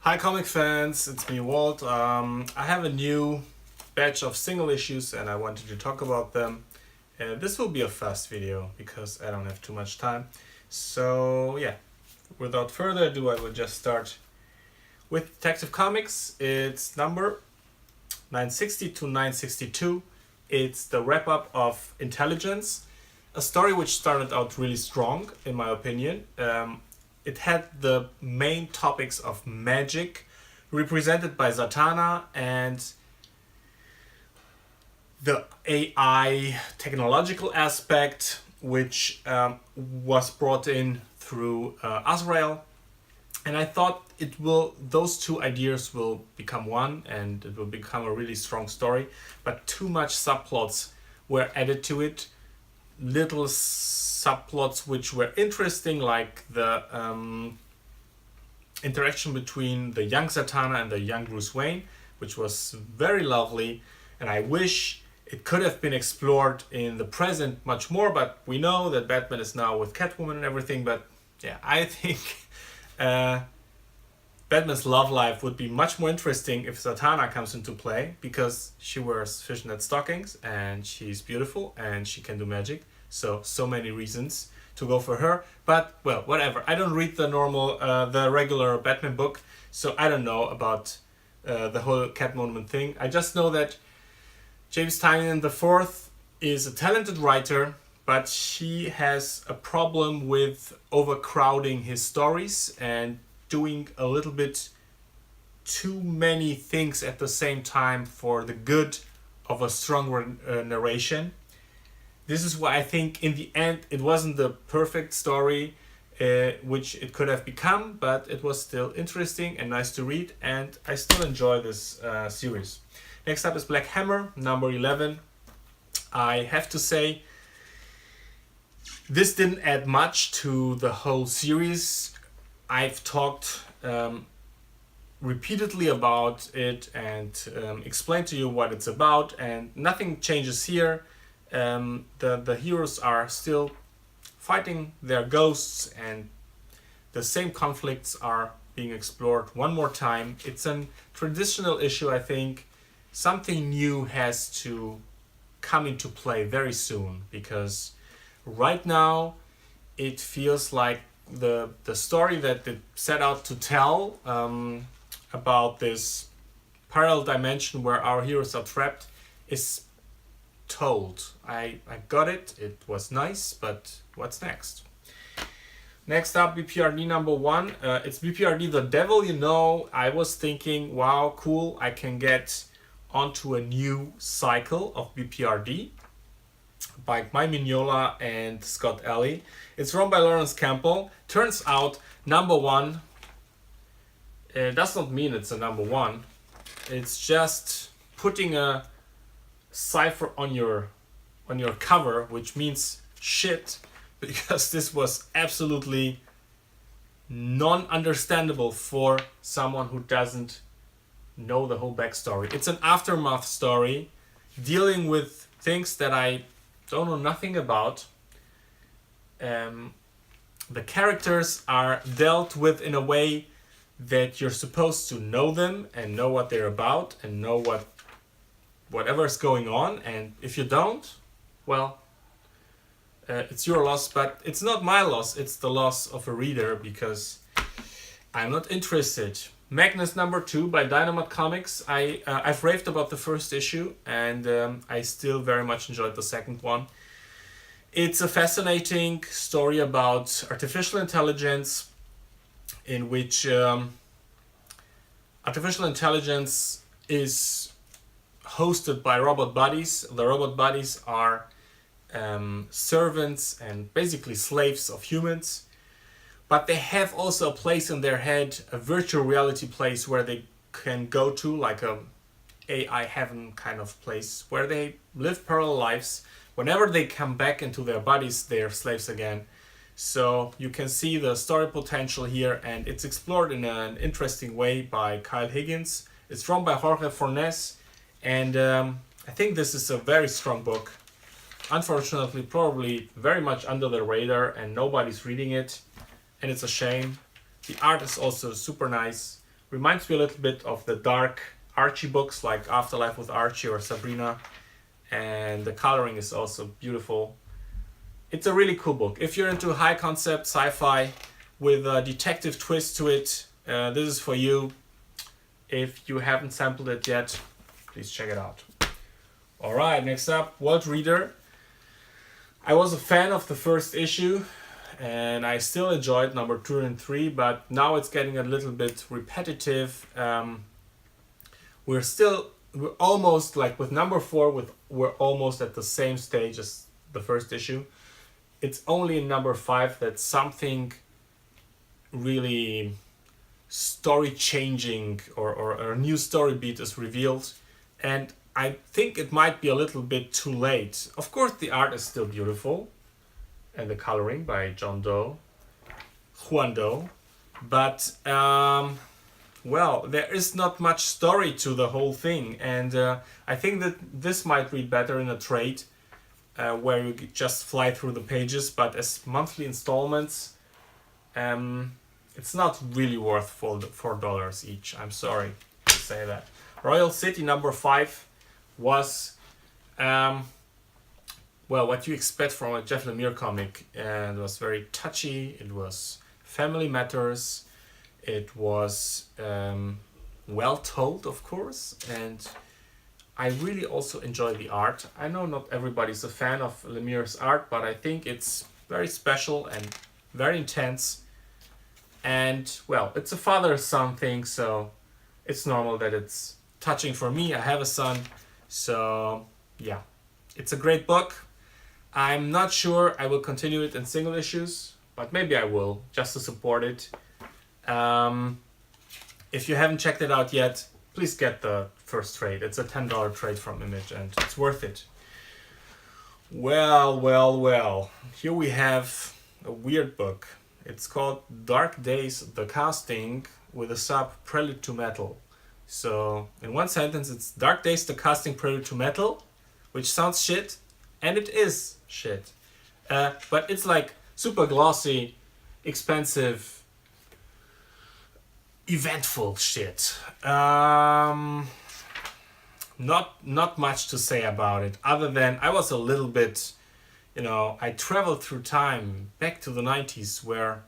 Hi comic fans, it's me Walt. I have a new batch of single issues and I wanted to talk about them. This will be a fast video because I don't have too much time. So yeah, without further ado I will just start with Detective Comics. It's number 960 to 962. It's the wrap up of Intelligence, a story which started out really strong in my opinion. It had the main topics of magic represented by Zatanna and the AI technological aspect which was brought in through Azrael. And I thought those two ideas will become one and it will become a really strong story, but too much subplots were added to it. Little subplots which were interesting, like the interaction between the young Zatanna and the young Bruce Wayne, which was very lovely, and I wish it could have been explored in the present much more, but we know that Batman is now with Catwoman and everything. But yeah, I think Batman's love life would be much more interesting if Zatanna comes into play, because she wears fishnet stockings and she's beautiful and she can do magic. So many reasons to go for her. But well, whatever. I don't read the regular Batman book, so I don't know about the whole Catwoman thing. I just know that James Tynion IV is a talented writer, but he has a problem with overcrowding his stories and doing a little bit too many things at the same time for the good of a stronger narration. This is why I think in the end it wasn't the perfect story which it could have become, but it was still interesting and nice to read, and I still enjoy this series. Next up is Black Hammer, number 11. I have to say, this didn't add much to the whole series. I've talked repeatedly about it and explained to you what it's about, and nothing changes here. The heroes are still fighting their ghosts and the same conflicts are being explored one more time. It's a traditional issue, I think. Something new has to come into play very soon, because right now it feels like the story that they set out to tell about this parallel dimension where our heroes are trapped is told. I got it, it was nice, but what's next? Next up, BPRD number 1. It's BPRD The Devil You Know. I was thinking, wow, cool, I can get onto a new cycle of BPRD by Mike Mignola and Scott Ellie. It's run by Lawrence Campbell. Turns out number 1 does not mean it's a number 1. It's just putting a cipher on your cover, which means shit, because this was absolutely non-understandable for someone who doesn't know the whole backstory. It's an aftermath story dealing with things that I don't know nothing about. The characters are dealt with in a way that you're supposed to know them and know what they're about and know whatever's going on, and if you don't, well, it's your loss, but it's not my loss, it's the loss of a reader, because I'm not interested. Magnus number 2 by Dynamite Comics. I've raved about the first issue, and I still very much enjoyed the second one. It's a fascinating story about artificial intelligence, in which artificial intelligence is hosted by robot buddies. The robot buddies are servants and basically slaves of humans, but they have also a place in their head, a virtual reality place where they can go to, like a AI heaven kind of place, where they live parallel lives. Whenever they come back into their bodies, they're slaves again. So you can see the story potential here, and it's explored in an interesting way by Kyle Higgins. It's drawn by Jorge Fornes. And I think this is a very strong book. Unfortunately, probably very much under the radar and nobody's reading it. And it's a shame. The art is also super nice. Reminds me a little bit of the dark Archie books like Afterlife with Archie or Sabrina. And the coloring is also beautiful. It's a really cool book. If you're into high concept sci-fi with a detective twist to it, this is for you. If you haven't sampled it yet, please check it out. Alright, next up, World Reader. I was a fan of the first issue and I still enjoyed number 2 and 3, but now it's getting a little bit repetitive. We're almost like with number 4, we're almost at the same stage as the first issue. It's only in number 5 that something really story changing or a new story beat is revealed, and I think it might be a little bit too late. Of course the art is still beautiful and the coloring by Juan Doe, but well, there is not much story to the whole thing, and I think that this might read better in a trade where you just fly through the pages, but as monthly installments, it's not really worth $4 each. I'm sorry to say that. Royal City number 5 was, well, what you expect from a Jeff Lemire comic, and it was very touchy. It was family matters. It was well told, of course, and I really also enjoy the art. I know not everybody's a fan of Lemire's art, but I think it's very special and very intense. And, well, it's a father-son thing, so it's normal that it's touching for me. I have a son, so yeah. It's a great book. I'm not sure I will continue it in single issues, but maybe I will, just to support it. If you haven't checked it out yet, please get the first trade. It's a $10 trade from Image, and it's worth it. Well. Here we have a weird book. It's called Dark Days, the Casting, with a sub Prelude to Metal. So, in one sentence, it's Dark Days, the Casting, Prelude to Metal, which sounds shit, and it is shit. But it's like super glossy, expensive, eventful shit. Not much to say about it, other than I was a little bit, I traveled through time back to the 90s where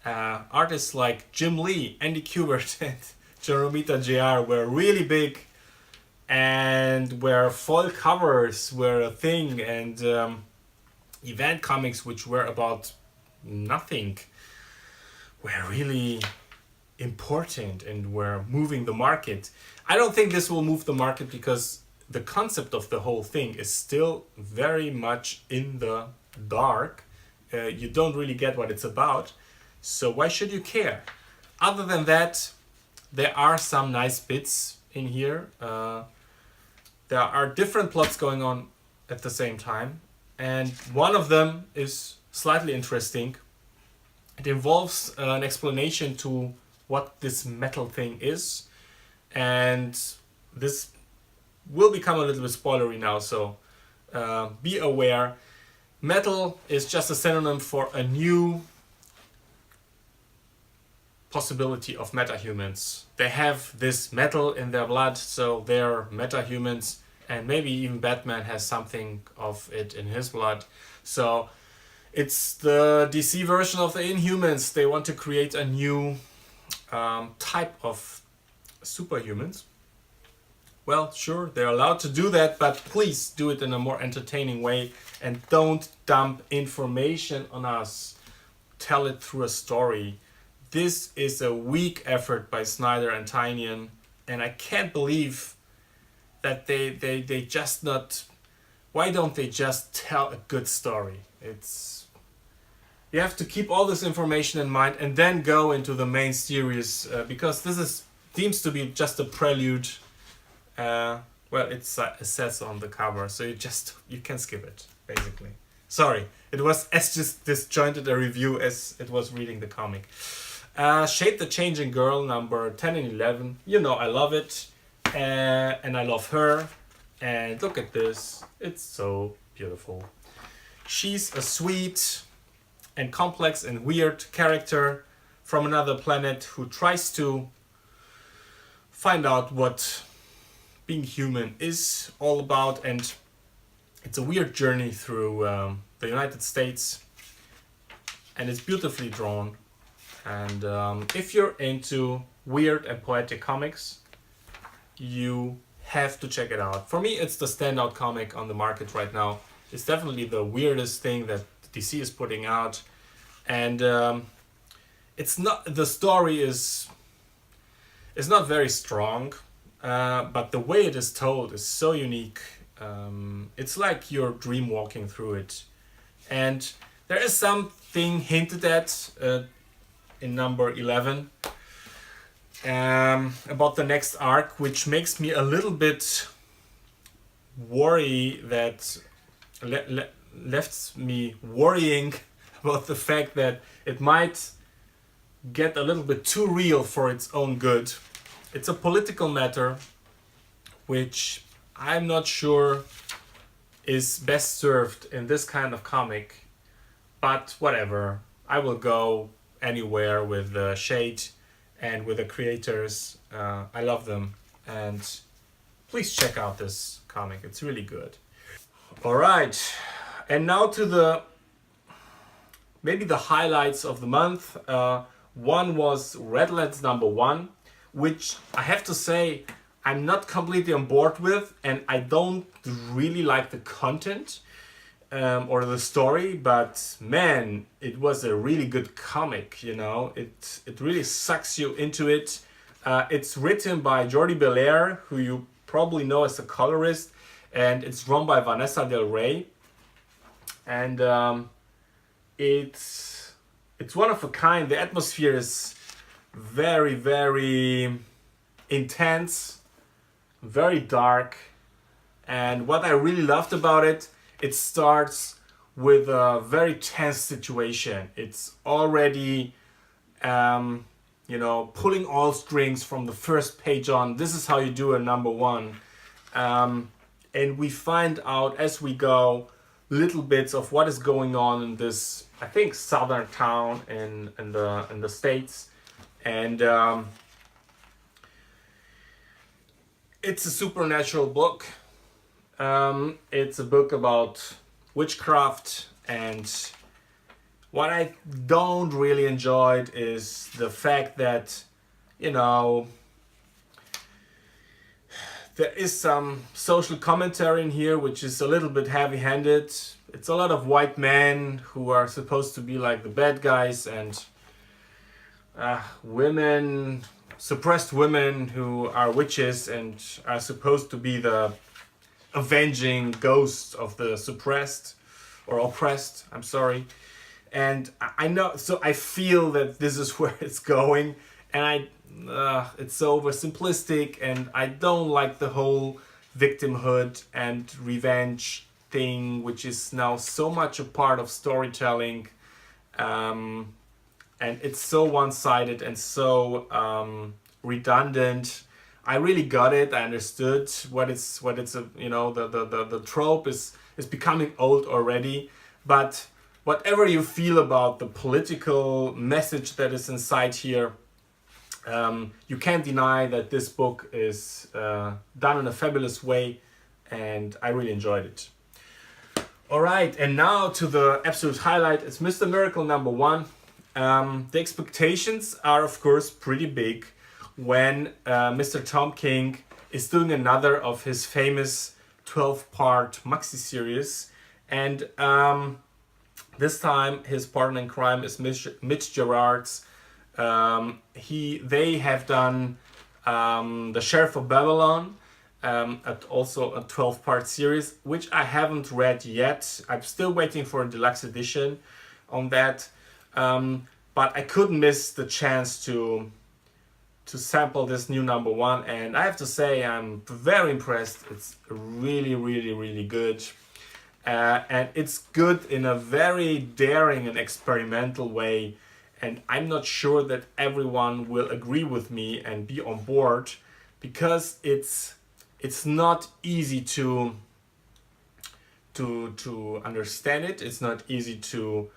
artists like Jim Lee, Andy Kubert, and Jeromita JR were really big, and where foil covers were a thing, and event comics, which were about nothing, were really important and were moving the market. I don't think this will move the market because the concept of the whole thing is still very much in the dark. You don't really get what it's about, so why should you care? Other than that, there are some nice bits in here. There are different plots going on at the same time, and one of them is slightly interesting. It involves an explanation to what this metal thing is, and this will become a little bit spoilery now, so be aware. Metal is just a synonym for a new possibility of metahumans. They have this metal in their blood, so they're metahumans, and maybe even Batman has something of it in his blood. So it's the DC version of the Inhumans. They want to create a new type of superhumans. Well, sure, they're allowed to do that, but please do it in a more entertaining way and don't dump information on us. Tell it through a story. This is a weak effort by Snyder and Tynion, and I can't believe that they just not... Why don't they just tell a good story? You have to keep all this information in mind and then go into the main series, because this seems to be just a prelude. Well, it says on the cover, so you can skip it, basically. Sorry, it was as just disjointed a review as it was reading the comic. Shade the Changing Girl, number 10 and 11. I love it, and I love her. And look at this, it's so beautiful. She's a sweet and complex and weird character from another planet who tries to find out what being human is all about, and it's a weird journey through the United States, and it's beautifully drawn. And if you're into weird and poetic comics, you have to check it out. For me, it's the standout comic on the market right now. It's definitely the weirdest thing that DC is putting out, and it's not, the story is not very strong, but the way it is told is so unique. It's like you're dream walking through it, and there is something hinted at in number 11 about the next arc, which makes me a little bit left me worrying about the fact that it might get a little bit too real for its own good. It's a political matter which I'm not sure is best served in this kind of comic, but whatever. I will go anywhere with the shade and with the creators. I love them, and please check out this comic. It's really good. All right, and now to maybe the highlights of the month. One was Redlands number 1, which I have to say I'm not completely on board with, and I don't really like the content or the story, but man, it was a really good comic, you know. It really sucks you into it. It's written by Jordi Belair, who you probably know as a colorist, and it's drawn by Vanessa Del Rey. And it's one of a kind. The atmosphere is very, very intense, very dark. And what I really loved about it, it starts with a very tense situation. It's already, pulling all strings from the first page on. This is how you do a number 1. And we find out as we go little bits of what is going on in this, I think, southern town in the States. And it's a supernatural book. It's a book about witchcraft, and what I don't really enjoy is the fact that, there is some social commentary in here which is a little bit heavy-handed. It's a lot of white men who are supposed to be like the bad guys, and suppressed women who are witches and are supposed to be the avenging ghosts of the suppressed or oppressed, I'm sorry. And I know, so I feel that this is where it's going, and it's so oversimplistic, and I don't like the whole victimhood and revenge thing, which is now so much a part of storytelling, and it's so one-sided and so redundant. I really got it. I understood the trope is becoming old already. But whatever you feel about the political message that is inside here, you can't deny that this book is done in a fabulous way, and I really enjoyed it. All right, and now to the absolute highlight. It's Mr. Miracle number 1. The expectations are, of course, pretty big when Mr. Tom King is doing another of his famous 12-part maxi series, and this time his partner in crime is Mitch Gerards. They have done The Sheriff of Babylon, also a 12-part series, which I haven't read yet. I'm still waiting for a deluxe edition on that, but I couldn't miss the chance to sample this new number 1, and I have to say I'm very impressed. It's really, really, really good, and it's good in a very daring and experimental way, and I'm not sure that everyone will agree with me and be on board, because it's not easy to understand it. It's not easy to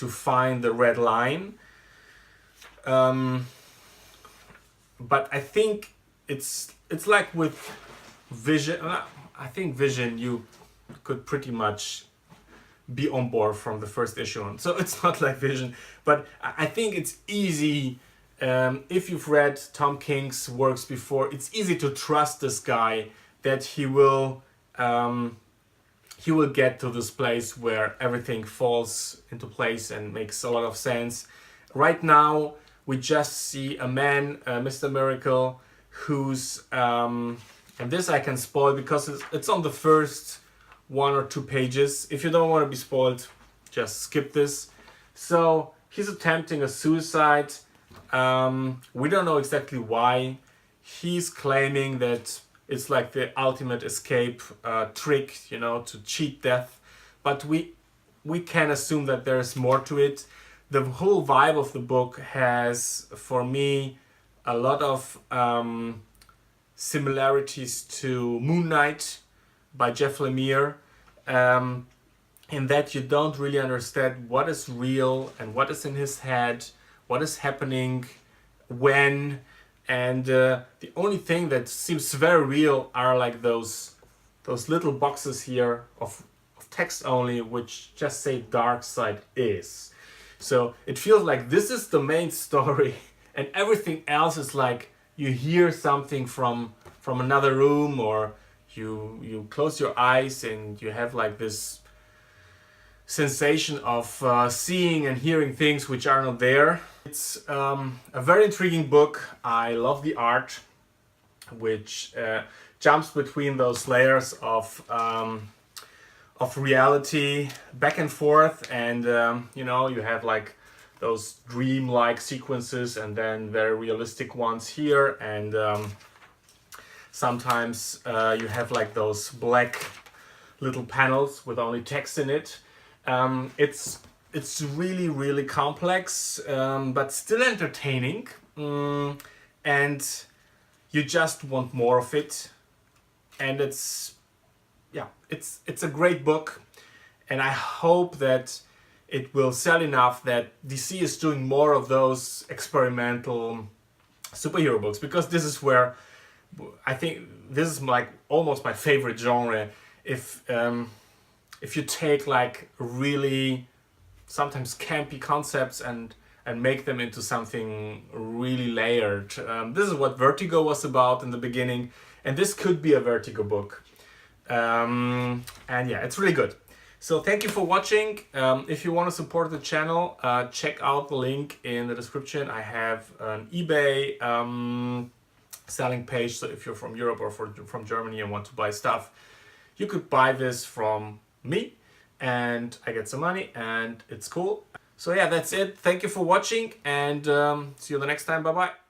find the red line. But I think it's like with Vision. I think Vision you could pretty much be on board from the first issue on. So it's not like Vision, but I think it's easy. If you've read Tom King's works before, it's easy to trust this guy that he will get to this place where everything falls into place and makes a lot of sense. Right now, we just see a man, Mr. Miracle, who's, and this I can spoil because it's on the first 1 or 2 pages. If you don't want to be spoiled, just skip this. So he's attempting a suicide. We don't know exactly why. He's claiming that it's like the ultimate escape trick, you know, to cheat death. But we can assume that there's more to it. The whole vibe of the book has, for me, a lot of similarities to Moon Knight by Jeff Lemire, in that you don't really understand what is real and what is in his head, what is happening, when, and the only thing that seems very real are like those little boxes here of text only, which just say Dark Side is. So it feels like this is the main story, and everything else is like you hear something from another room, or you close your eyes and you have like this sensation of seeing and hearing things which are not there. It's a very intriguing book. I love the art, which jumps between those layers of reality back and forth, and you know, you have like those dream-like sequences and then very realistic ones here, and sometimes you have like those black little panels with only text in it. It's really, really complex, but still entertaining, and you just want more of it. And it's a great book, and I hope that it will sell enough that DC is doing more of those experimental superhero books, because this is where I think this is like almost my favorite genre. If you take like really sometimes campy concepts and make them into something really layered. This is what Vertigo was about in the beginning, and this could be a Vertigo book. And yeah, it's really good. So thank you for watching. If you want to support the channel, check out the link in the description. I have an eBay selling page, so if you're from Europe or from Germany and want to buy stuff, you could buy this from me and I get some money, and it's cool. So yeah, that's it. Thank you for watching, and see you the next time. Bye bye.